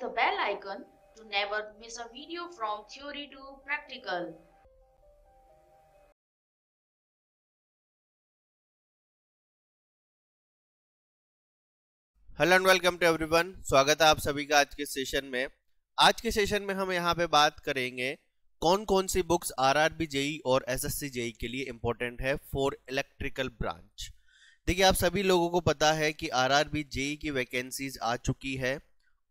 the bell icon to never miss a video from theory to practical. Hello and welcome to everyone. स्वागत है आप सभी का आज के सेशन में। आज के सेशन में हम यहाँ पे बात करेंगे कौन कौन सी बुक्स आरआरबी जेई और एसएससी जेई के लिए इंपॉर्टेंट है फॉर इलेक्ट्रिकल ब्रांच। देखिए, आप सभी लोगों को पता है कि आरआरबी जेई की वैकेंसीज आ चुकी है,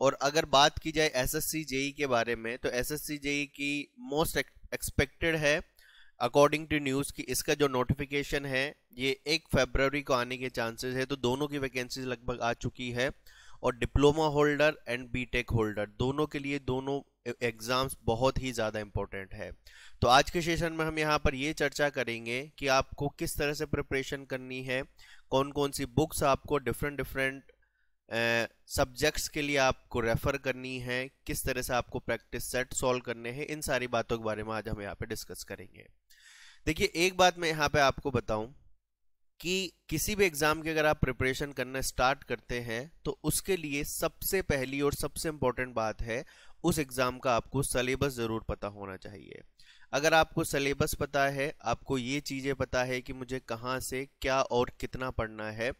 और अगर बात की जाए एसएससी जेई के बारे में तो एसएससी जेई की मोस्ट एक्सपेक्टेड है अकॉर्डिंग टू न्यूज़ कि इसका जो नोटिफिकेशन है ये 1 फरवरी को आने के चांसेस है। तो दोनों की वैकेंसीज लगभग आ चुकी है, और diploma holder and BTech holder दोनों के लिए दोनों एग्जाम्स बहुत ही ज़्यादा इंपॉर्टेंट है। तो आज के सेशन में हम यहाँ पर ये चर्चा करेंगे कि आपको किस तरह से प्रिपरेशन करनी है, कौन कौन सी बुक्स आपको डिफरेंट सब्जेक्ट्स के लिए आपको रेफर करनी है, किस तरह से आपको प्रैक्टिस सेट सॉल्व करने हैं, इन सारी बातों के बारे में आज हम यहाँ पे डिस्कस करेंगे। देखिए, एक बात मैं यहाँ पे आपको बताऊं कि किसी भी एग्जाम की अगर आप प्रिपरेशन करना स्टार्ट करते हैं तो उसके लिए सबसे पहली और सबसे इंपॉर्टेंट बात है उस एग्जाम का आपको सिलेबस जरूर पता होना चाहिए। अगर आपको सिलेबस पता है, आपको ये चीजें पता है कि मुझे कहाँ से क्या और कितना पढ़ना है,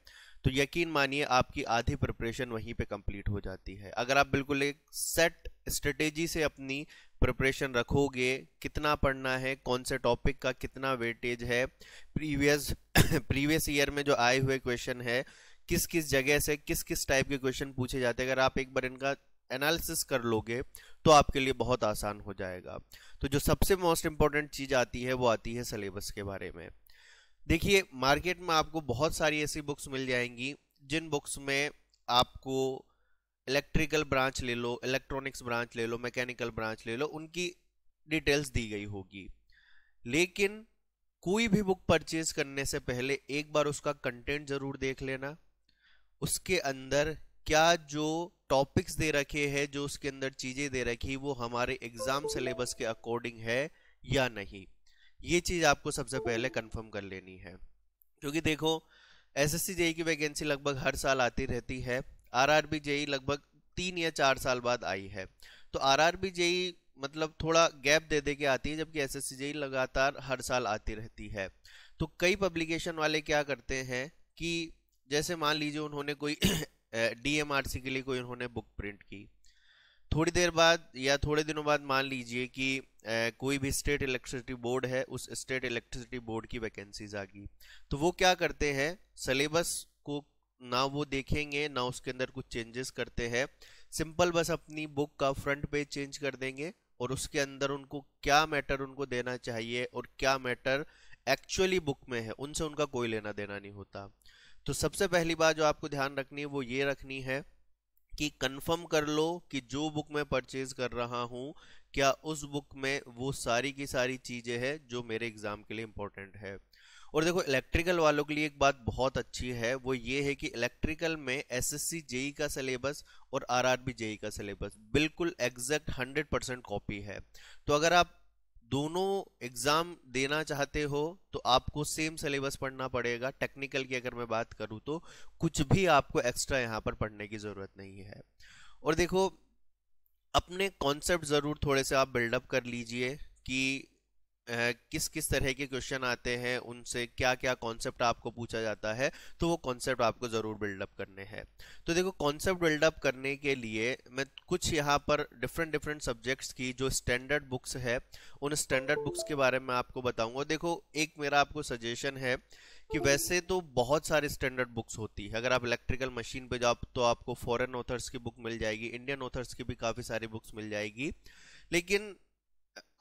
तो यकीन मानिए आपकी आधी प्रिपरेशन वहीं पे कंप्लीट हो जाती है। अगर आप बिल्कुल एक सेट स्ट्रेटेजी से अपनी प्रिपरेशन रखोगे, कितना पढ़ना है, कौन से टॉपिक का कितना वेटेज है, प्रीवियस ईयर में जो आए हुए क्वेश्चन है, किस किस जगह से किस किस टाइप के क्वेश्चन पूछे जाते हैं, अगर आप एक बार इनका एनालिसिस कर लोगे तो आपके लिए बहुत आसान हो जाएगा। तो जो सबसे मोस्ट इंपॉर्टेंट चीज आती है वो आती है सिलेबस के बारे में। देखिए, मार्केट में आपको बहुत सारी ऐसी बुक्स मिल जाएंगी जिन बुक्स में आपको इलेक्ट्रिकल ब्रांच ले लो, इलेक्ट्रॉनिक्स ब्रांच ले लो, मैकेनिकल ब्रांच ले लो, उनकी डिटेल्स दी गई होगी। लेकिन कोई भी बुक परचेज करने से पहले एक बार उसका कंटेंट जरूर देख लेना, उसके अंदर क्या जो टॉपिक्स दे रखे हैं, जो उसके अंदर चीजें दे रखी वो हमारे एग्जाम सिलेबस के अकॉर्डिंग है या नहीं, ये चीज आपको सबसे पहले कंफर्म कर लेनी है। क्योंकि देखो, एसएससी जेई की वैकेंसी लगभग हर साल आती रहती है, आरआरबी जेई लगभग 3 या 4 साल बाद आई है। तो आरआरबी जेई मतलब थोड़ा गैप दे दे के आती है, जबकि एसएससी जेई लगातार हर साल आती रहती है। तो कई पब्लिकेशन वाले क्या करते हैं कि जैसे मान लीजिए उन्होंने कोई डीएमआरसी के लिए कोई उन्होंने बुक प्रिंट की, थोड़ी देर बाद या थोड़े दिनों बाद मान लीजिए कि कोई भी स्टेट इलेक्ट्रिसिटी बोर्ड है, उस स्टेट इलेक्ट्रिसिटी बोर्ड की वैकेंसीज आ गई, तो वो क्या करते हैं, सिलेबस को ना वो देखेंगे ना उसके अंदर कुछ चेंजेस करते हैं, सिंपल बस अपनी बुक का फ्रंट पेज चेंज कर देंगे और उसके अंदर उनको क्या मैटर उनको देना चाहिए और क्या मैटर एक्चुअली बुक में है उनसे उनका कोई लेना देना नहीं होता। तो सबसे पहली बात जो आपको ध्यान रखनी है वो ये रखनी है कि कंफर्म कर लो कि जो बुक मैं परचेज कर रहा हूं क्या उस बुक में वो सारी की सारी चीजें हैं जो मेरे एग्जाम के लिए इंपॉर्टेंट है। और देखो, इलेक्ट्रिकल वालों के लिए एक बात बहुत अच्छी है, वो ये है कि इलेक्ट्रिकल में एसएससी जेई का सिलेबस और आरआरबी जेई का सिलेबस बिल्कुल एग्जैक्ट 100% कॉपी है। तो अगर आप दोनों एग्जाम देना चाहते हो तो आपको सेम सिलेबस पढ़ना पड़ेगा। टेक्निकल की अगर मैं बात करूं तो कुछ भी आपको एक्स्ट्रा यहाँ पर पढ़ने की जरूरत नहीं है। और देखो, अपने कॉन्सेप्ट जरूर थोड़े से आप बिल्डअप कर लीजिए कि किस किस तरह के क्वेश्चन आते हैं, उनसे क्या क्या कॉन्सेप्ट आपको पूछा जाता है, तो वो कॉन्सेप्ट आपको जरूर बिल्डअप करने हैं। तो देखो, कॉन्सेप्ट बिल्डअप करने के लिए मैं कुछ यहाँ पर डिफरेंट सब्जेक्ट्स की जो स्टैंडर्ड बुक्स है उन स्टैंडर्ड बुक्स के बारे में आपको बताऊंगा। देखो, एक मेरा आपको सजेशन है कि वैसे तो बहुत सारी स्टैंडर्ड बुक्स होती है, अगर आप इलेक्ट्रिकल मशीन पे जाओ तो आपको फॉरेन ऑथर्स की बुक मिल जाएगी, इंडियन ऑथर्स की भी काफ़ी सारी बुक्स मिल जाएगी। लेकिन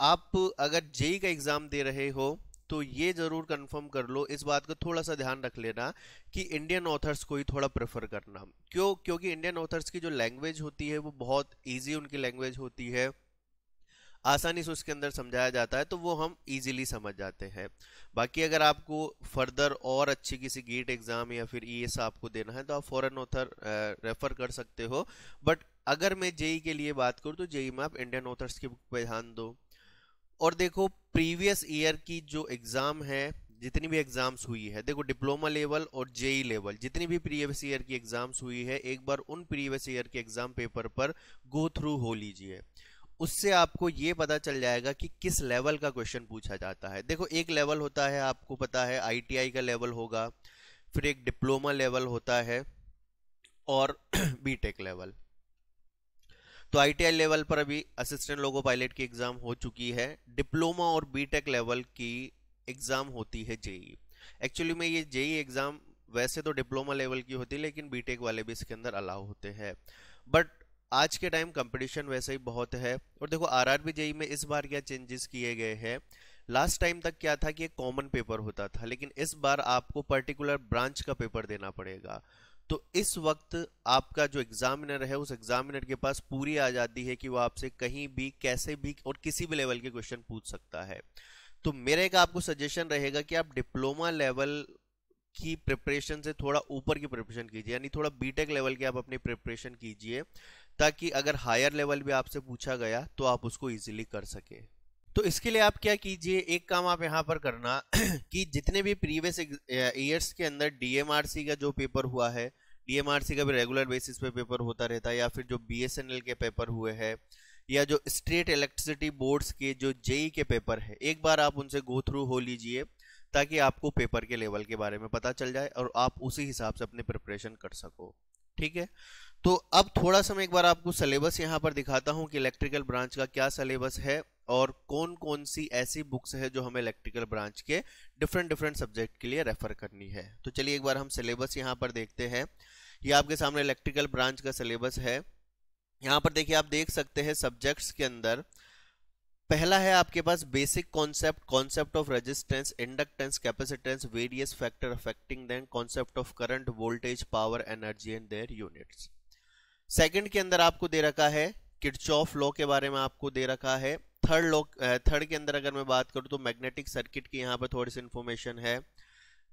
आप अगर जेई का एग्जाम दे रहे हो तो ये जरूर कंफर्म कर लो, इस बात का थोड़ा सा ध्यान रख लेना कि इंडियन ऑथर्स को ही थोड़ा प्रेफर करना। क्योंकि इंडियन ऑथर्स की जो लैंग्वेज होती है वो बहुत इजी उनकी लैंग्वेज होती है, आसानी से उसके अंदर समझाया जाता है, तो वो हम इजीली समझ जाते हैं। बाकी अगर आपको फर्दर और अच्छी किसी गेट एग्जाम या फिर ईएस आपको देना है तो आप फॉरेन ऑथर रेफर कर सकते हो। बट अगर मैं जेई के लिए बात करूँ तो जेई में आप इंडियन ऑथर्स की बुक पे ध्यान दो। और देखो, प्रीवियस ईयर की जो एग्जाम है जितनी भी एग्जाम्स हुई है, देखो डिप्लोमा लेवल और जेई लेवल जितनी भी प्रीवियस ईयर की एग्जाम्स हुई है, एक बार उन प्रीवियस ईयर के एग्जाम पेपर पर गो थ्रू हो लीजिए। उससे आपको ये पता चल जाएगा कि किस लेवल का क्वेश्चन पूछा जाता है। देखो एक लेवल होता है, आपको पता है आईटीआई का लेवल होगा, फिर एक डिप्लोमा लेवल होता है और बीटेक लेवल। तो आईटीआई लेवल पर अभी असिस्टेंट लोको पायलट की एग्जाम हो चुकी है, डिप्लोमा और बीटेक लेवल की एग्जाम होती है जेई। एक्चुअली में ये जेई एग्जाम वैसे तो डिप्लोमा लेवल की होती है, लेकिन बीटेक वाले भी इसके अंदर अलाउ होते हैं। बट आज के टाइम कंपटीशन वैसे ही बहुत है। और देखो आरआरबी जेई में इस बार क्या चेंजेस किए गए हैं, लास्ट टाइम तक क्या था कि एक कॉमन पेपर होता था, लेकिन इस बार आपको पर्टिकुलर ब्रांच का पेपर देना पड़ेगा। तो इस वक्त आपका जो एग्जामिनर है, उस एग्जामिनर के पास पूरी आजादी है कि वो आपसे कहीं भी कैसे भी और किसी भी लेवल के क्वेश्चन पूछ सकता है। तो मेरा एक आपको सजेशन रहेगा कि आप डिप्लोमा लेवल की प्रिपरेशन से थोड़ा ऊपर की प्रिपरेशन कीजिए, यानी थोड़ा बीटेक लेवल की आप अपनी प्रिपरेशन कीजिए, ताकि अगर हायर लेवल भी आपसे पूछा गया तो आप उसको इजीली कर सके। तो इसके लिए आप क्या कीजिए, एक काम आप यहाँ पर करना कि जितने भी प्रीवियस ईयर्स के अंदर डीएमआरसी का जो पेपर हुआ है, डीएमआरसी का भी रेगुलर बेसिस पे पेपर होता रहता है, या फिर जो बीएसएनएल के पेपर हुए हैं, या जो स्टेट इलेक्ट्रिसिटी बोर्ड्स के जो जेई के पेपर है, एक बार आप उनसे गो थ्रू हो लीजिए, ताकि आपको पेपर के लेवल के बारे में पता चल जाए और आप उसी हिसाब से अपनी प्रिपरेशन कर सको। ठीक है, तो अब थोड़ा सा मैं एक बार आपको सिलेबस यहाँ पर दिखाता हूँ कि इलेक्ट्रिकल ब्रांच का क्या सिलेबस है और कौन कौन सी ऐसी बुक्स है जो हमें इलेक्ट्रिकल ब्रांच के डिफरेंट डिफरेंट सब्जेक्ट के लिए रेफर करनी है। तो चलिए एक बार हम सिलेबस यहाँ पर देखते हैं। ये आपके सामने इलेक्ट्रिकल ब्रांच का सिलेबस है। यहाँ पर देखिए, आप देख सकते हैं सब्जेक्ट्स के अंदर पहला है आपके पास basic concept, concept of resistance, inductance, capacitance, various factor affecting them, concept of current, voltage, power, energy and their units. Second के अंदर आपको दे रखा है किरचॉफ लॉ के बारे में आपको दे रखा है। थर्ड के अंदर अगर मैं बात करूं तो मैग्नेटिक सर्किट की यहाँ पर थोड़ी सी इंफॉर्मेशन है,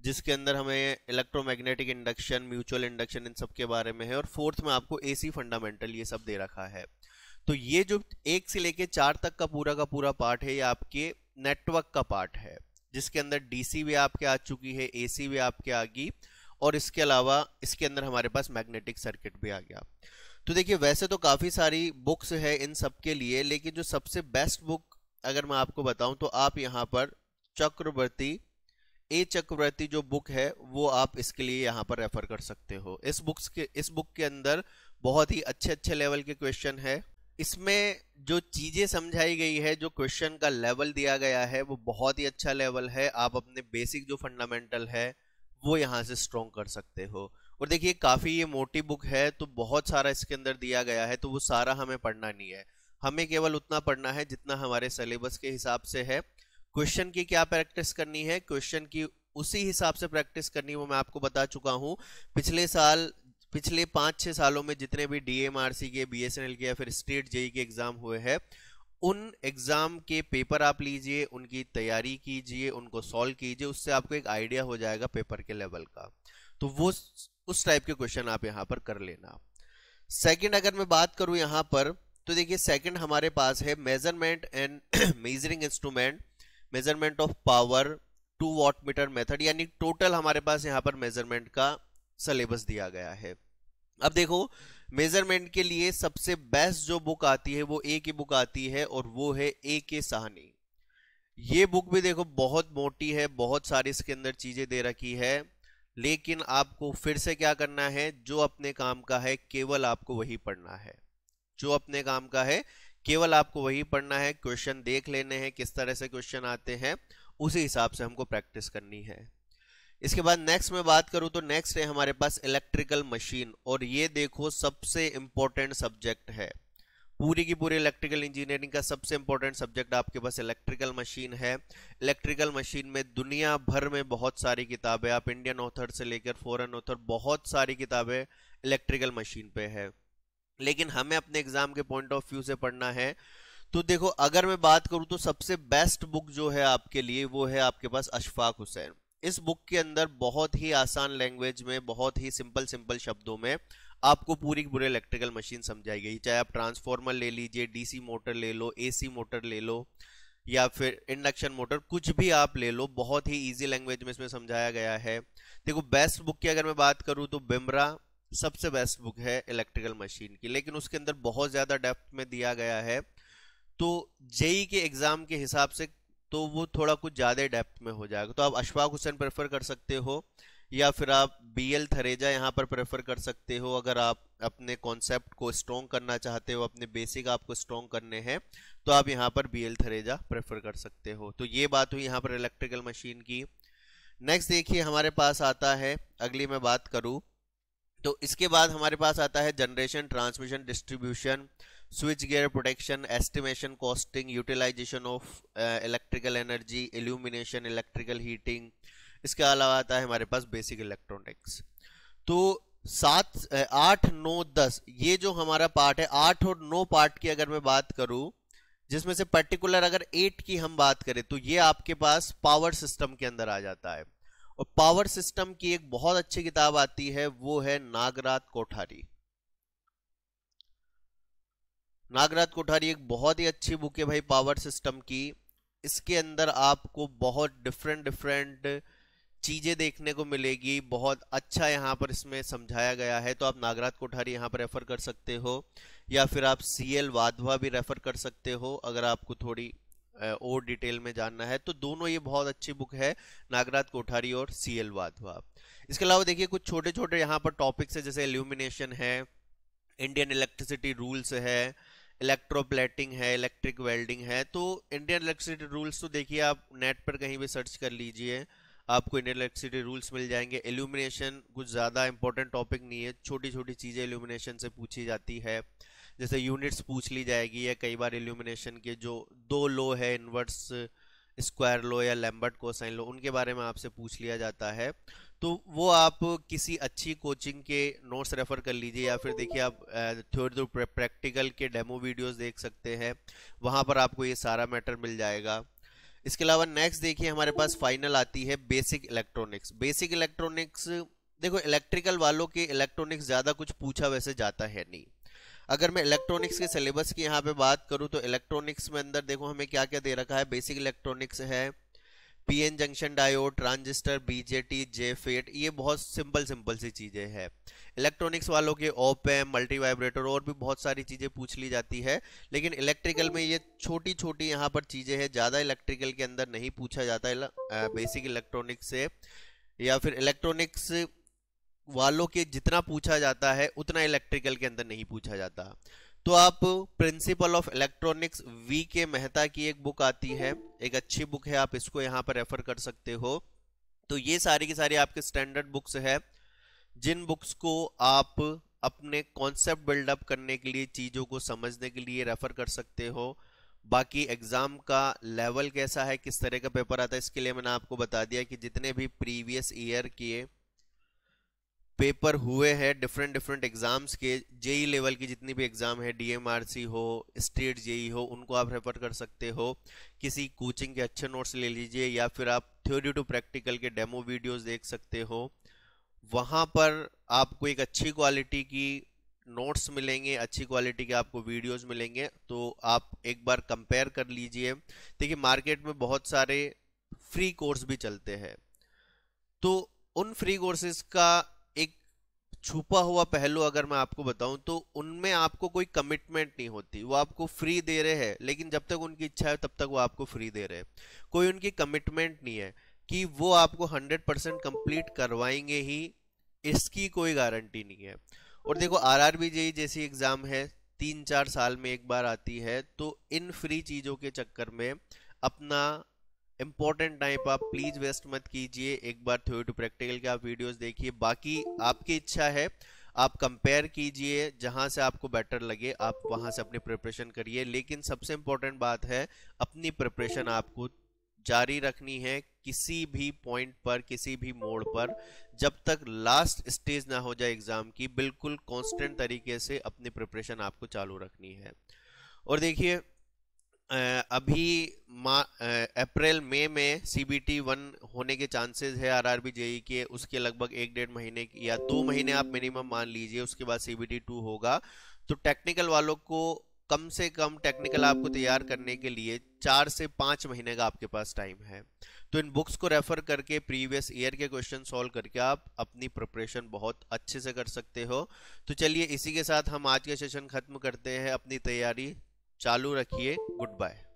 जिसके अंदर हमें इलेक्ट्रोमैग्नेटिक इंडक्शन, म्यूचुअल इंडक्शन, इन सब के बारे में है। और फोर्थ में आपको एसी फंडामेंटल, ये सब दे रखा है। तो ये जो 1 से लेके 4 तक का पूरा पार्ट है, ये आपके नेटवर्क का पार्ट है, जिसके अंदर डीसी भी आपके आ चुकी है, एसी भी आपके आ गई, और इसके अलावा इसके अंदर हमारे पास मैग्नेटिक सर्किट भी आ गया। तो देखिए वैसे तो काफी सारी बुक्स है इन सब के लिए, लेकिन जो सबसे बेस्ट बुक अगर मैं आपको बताऊं तो आप यहाँ पर चक्रवर्ती जो बुक है वो आप इसके लिए यहाँ पर रेफर कर सकते हो। इस बुक के अंदर बहुत ही अच्छे लेवल के क्वेश्चन है। इसमें जो चीजें समझाई गई है, जो क्वेश्चन का लेवल दिया गया है, वो बहुत ही अच्छा लेवल है। आप अपने बेसिक जो फंडामेंटल है वो यहाँ से स्ट्रॉन्ग कर सकते हो। और देखिए काफी ये मोटी बुक है, तो बहुत सारा इसके अंदर दिया गया है, तो वो सारा हमें पढ़ना नहीं है, हमें केवल उतना पढ़ना है जितना हमारे सिलेबस के हिसाब से है। क्वेश्चन की क्या प्रैक्टिस करनी है, क्वेश्चन की उसी हिसाब से प्रैक्टिस करनी है, वो मैं आपको बता चुका हूँ। पिछले 5-6 सालों में जितने भी डीएमआरसी के, बीएसएनएल के या फिर स्टेट जेई के एग्जाम हुए हैं, उन एग्जाम के पेपर आप लीजिए, उनकी तैयारी कीजिए, उनको सॉल्व कीजिए, उससे आपको एक आइडिया हो जाएगा पेपर के लेवल का। तो वो उस टाइप के क्वेश्चन आप यहाँ पर कर लेना। सेकंड अगर मैं बात करूं यहाँ पर, तो देखिए सेकंड हमारे पास है measurement and measuring instrument, measurement of power, 2 watt meter method, यानी टोटल हमारे पास यहाँ पर मेजरमेंट का सिलेबस दिया गया है। अब देखो मेजरमेंट के लिए सबसे बेस्ट जो बुक आती है वो एक ही बुक आती है, और वो है A.K. साहनी। ये बुक भी देखो बहुत मोटी है, बहुत सारी इसके अंदर चीजें दे रखी है, लेकिन आपको फिर से क्या करना है, जो अपने काम का है केवल आपको वही पढ़ना है, जो अपने काम का है केवल आपको वही पढ़ना है। क्वेश्चन देख लेने हैं किस तरह से क्वेश्चन आते हैं, उसी हिसाब से हमको प्रैक्टिस करनी है। इसके बाद नेक्स्ट में बात करूं तो नेक्स्ट है हमारे पास इलेक्ट्रिकल मशीन, और ये देखो सबसे इंपॉर्टेंट सब्जेक्ट है। पूरी की पूरी इलेक्ट्रिकल इंजीनियरिंग का सबसे इंपॉर्टेंट सब्जेक्ट आपके पास इलेक्ट्रिकल मशीन है। इलेक्ट्रिकल मशीन में दुनिया भर में बहुत सारी किताबें, आप इंडियन ऑथर से लेकर फॉरेन ऑथर, बहुत सारी किताबें इलेक्ट्रिकल मशीन पे है, लेकिन हमें अपने एग्जाम के पॉइंट ऑफ व्यू से पढ़ना है। तो देखो अगर मैं बात करूं तो सबसे बेस्ट बुक जो है आपके लिए वो है आपके पास अशफाक हुसैन। इस बुक के अंदर बहुत ही आसान लैंग्वेज में, बहुत ही सिंपल शब्दों में आपको पूरी की पूरी इलेक्ट्रिकल मशीन समझाई गई। चाहे आप ट्रांसफार्मर ले लीजिए, डीसी मोटर ले लो, एसी मोटर ले लो, या फिर इंडक्शन मोटर, कुछ भी आप ले लो, बहुत ही इजी लैंग्वेज में इसमें समझाया गया है। देखो बेस्ट बुक की अगर मैं बात करूं तो बिमरा सबसे बेस्ट बुक है इलेक्ट्रिकल मशीन की, लेकिन उसके अंदर बहुत ज्यादा डेप्थ में दिया गया है, तो जेई के एग्जाम के हिसाब से तो वो थोड़ा कुछ ज्यादा डेप्थ में हो जाएगा। तो आप अशफाक हुसैन प्रेफर कर सकते हो, या फिर आप बीएल थरेजा यहाँ पर प्रेफर कर सकते हो। अगर आप अपने कॉन्सेप्ट को स्ट्रॉन्ग करना चाहते हो, अपने बेसिक आपको स्ट्रॉन्ग करने हैं, तो आप यहाँ पर बीएल थरेजा प्रेफर कर सकते हो। तो ये बात हुई यहाँ पर इलेक्ट्रिकल मशीन की। नेक्स्ट देखिए हमारे पास आता है, अगली मैं बात करूँ तो इसके बाद हमारे पास आता है generation, transmission, distribution, switch gear, protection, estimation, costing, utilisation of electrical energy, illumination, electrical heating. इसके अलावा आता है हमारे पास बेसिक इलेक्ट्रॉनिक्स। तो 8, 9, 10 ये जो हमारा पार्ट है, 8 और 9 पार्ट की अगर मैं बात करूं, जिसमें से पर्टिकुलर अगर 8 की हम बात करें तो ये आपके पास पावर सिस्टम के अंदर आ जाता है। और पावर सिस्टम की एक बहुत अच्छी किताब आती है, वो है नागराज कोठारी। नागराज कोठारी एक बहुत ही अच्छी बुक है भाई पावर सिस्टम की। इसके अंदर आपको बहुत डिफरेंट डिफरेंट चीजें देखने को मिलेगी, बहुत अच्छा यहाँ पर इसमें समझाया गया है। तो आप नागराज कोठारी यहाँ पर रेफर कर सकते हो, या फिर आप सीएल वाधवा भी रेफर कर सकते हो अगर आपको थोड़ी और डिटेल में जानना है। तो दोनों ये बहुत अच्छी बुक है, नागराज कोठारी और सीएल वाधवा। इसके अलावा देखिए कुछ छोटे छोटे यहाँ पर टॉपिक्स है, जैसे इल्यूमिनेशन है, इंडियन इलेक्ट्रिसिटी रूल्स है, इलेक्ट्रोप्लेटिंग है, इलेक्ट्रिक वेल्डिंग है। तो इंडियन इलेक्ट्रिसिटी रूल्स तो देखिए आप नेट पर कहीं भी सर्च कर लीजिए, आपको इंडियन इलेक्ट्रिसिटी रूल्स मिल जाएंगे। इल्यूमिनेशन कुछ ज़्यादा इंपॉर्टेंट टॉपिक नहीं है, छोटी छोटी चीज़ें इल्यूमिनेशन से पूछी जाती है, जैसे यूनिट्स पूछ ली जाएगी, या कई बार इल्यूमिनेशन के जो 2 लो है, इन्वर्स स्क्वायर लो या लैम्बर्ट कोसाइन लो, उनके बारे में आपसे पूछ लिया जाता है। तो वो आप किसी अच्छी कोचिंग के नोट्स रेफर कर लीजिए, या फिर देखिए आप थ्योरी प्रैक्टिकल के डेमो वीडियोस देख सकते हैं, वहां पर आपको ये सारा मैटर मिल जाएगा। इसके अलावा नेक्स्ट देखिए हमारे पास फाइनल आती है बेसिक इलेक्ट्रॉनिक्स। बेसिक इलेक्ट्रॉनिक्स देखो इलेक्ट्रिकल वालों के इलेक्ट्रॉनिक्स ज़्यादा कुछ पूछा वैसे जाता है नहीं। अगर मैं इलेक्ट्रॉनिक्स के सिलेबस की यहाँ पे बात करूँ तो इलेक्ट्रॉनिक्स में अंदर देखो हमें क्या क्या दे रखा है। बेसिक इलेक्ट्रॉनिक्स है, PN junction diode, transistor, BJT, JFET, ये बहुत सिंपल सिंपल सी चीजें हैं। इलेक्ट्रॉनिक्स वालों के ओप एम्प, मल्टी वाइब्रेटर और भी बहुत सारी चीजें पूछ ली जाती है, लेकिन इलेक्ट्रिकल में ये छोटी छोटी यहाँ पर चीजें हैं, ज्यादा इलेक्ट्रिकल के अंदर नहीं पूछा जाता बेसिक इलेक्ट्रॉनिक्स से। या फिर इलेक्ट्रॉनिक्स वालों के जितना पूछा जाता है उतना इलेक्ट्रिकल के अंदर नहीं पूछा जाता। तो आप प्रिंसिपल ऑफ इलेक्ट्रॉनिक्स वी के मेहता की एक बुक आती है, एक अच्छी बुक है, आप इसको यहाँ पर रेफर कर सकते हो। तो ये सारी की सारी आपके स्टैंडर्ड बुक्स है, जिन बुक्स को आप अपने कॉन्सेप्ट बिल्डअप करने के लिए, चीज़ों को समझने के लिए रेफर कर सकते हो। बाकी एग्जाम का लेवल कैसा है, किस तरह का पेपर आता है, इसके लिए मैंने आपको बता दिया कि जितने भी प्रीवियस ईयर के पेपर हुए हैं डिफरेंट डिफरेंट एग्जाम्स के, जेई लेवल की जितनी भी एग्जाम है, डीएमआरसी हो, स्टेट जेई हो, उनको आप रेफर कर सकते हो। किसी कोचिंग के अच्छे नोट्स ले लीजिए, या फिर आप थ्योरी टू प्रैक्टिकल के डेमो वीडियोस देख सकते हो। वहां पर आपको एक अच्छी क्वालिटी की नोट्स मिलेंगे, अच्छी क्वालिटी के आपको वीडियोस मिलेंगे। तो आप एक बार कंपेयर कर लीजिए। देखिए मार्केट में बहुत सारे फ्री कोर्स भी चलते हैं, तो उन फ्री कोर्सेज का एक छुपा हुआ पहलू अगर मैं आपको बताऊं तो उनमें आपको कोई कमिटमेंट नहीं होती। वो आपको फ्री दे रहे हैं, लेकिन जब तक उनकी इच्छा है तब तक वो आपको फ्री दे रहे हैं। कोई उनकी कमिटमेंट नहीं है कि वो आपको 100% कंप्लीट करवाएंगे ही, इसकी कोई गारंटी नहीं है। और देखो आरआरबी जेई जैसी एग्जाम है, 3-4 साल में एक बार आती है, तो इन फ्री चीजों के चक्कर में अपना इंपॉर्टेंट टाइम आप प्लीज वेस्ट मत कीजिए। एक बार थ्योरी टू प्रैक्टिकल के आप वीडियोस देखिए, बाकी आपकी इच्छा है, आप कंपेयर कीजिए, जहां से आपको बेटर लगे आप वहां से अपनी प्रिपरेशन करिए। लेकिन सबसे इंपॉर्टेंट बात है, अपनी प्रिपरेशन आपको जारी रखनी है किसी भी पॉइंट पर, किसी भी मोड़ पर, जब तक लास्ट स्टेज ना हो जाए एग्जाम की। बिल्कुल कांस्टेंट तरीके से अपनी प्रिपरेशन आपको चालू रखनी है। और देखिए अभी अप्रैल मई में सीबीटी 1 होने के चांसेस है आरआरबी जेई के, उसके लगभग 1-1.5 महीने या 2 महीने आप मिनिमम मान लीजिए, उसके बाद सीबीटी 2 होगा। तो टेक्निकल वालों को कम से कम टेक्निकल आपको तैयार करने के लिए 4 से 5 महीने का आपके पास टाइम है। तो इन बुक्स को रेफर करके प्रीवियस ईयर के क्वेश्चन सॉल्व करके आप अपनी प्रिपरेशन बहुत अच्छे से कर सकते हो। तो चलिए इसी के साथ हम आज के सेशन खत्म करते हैं। अपनी तैयारी चालू रखिए। Good bye.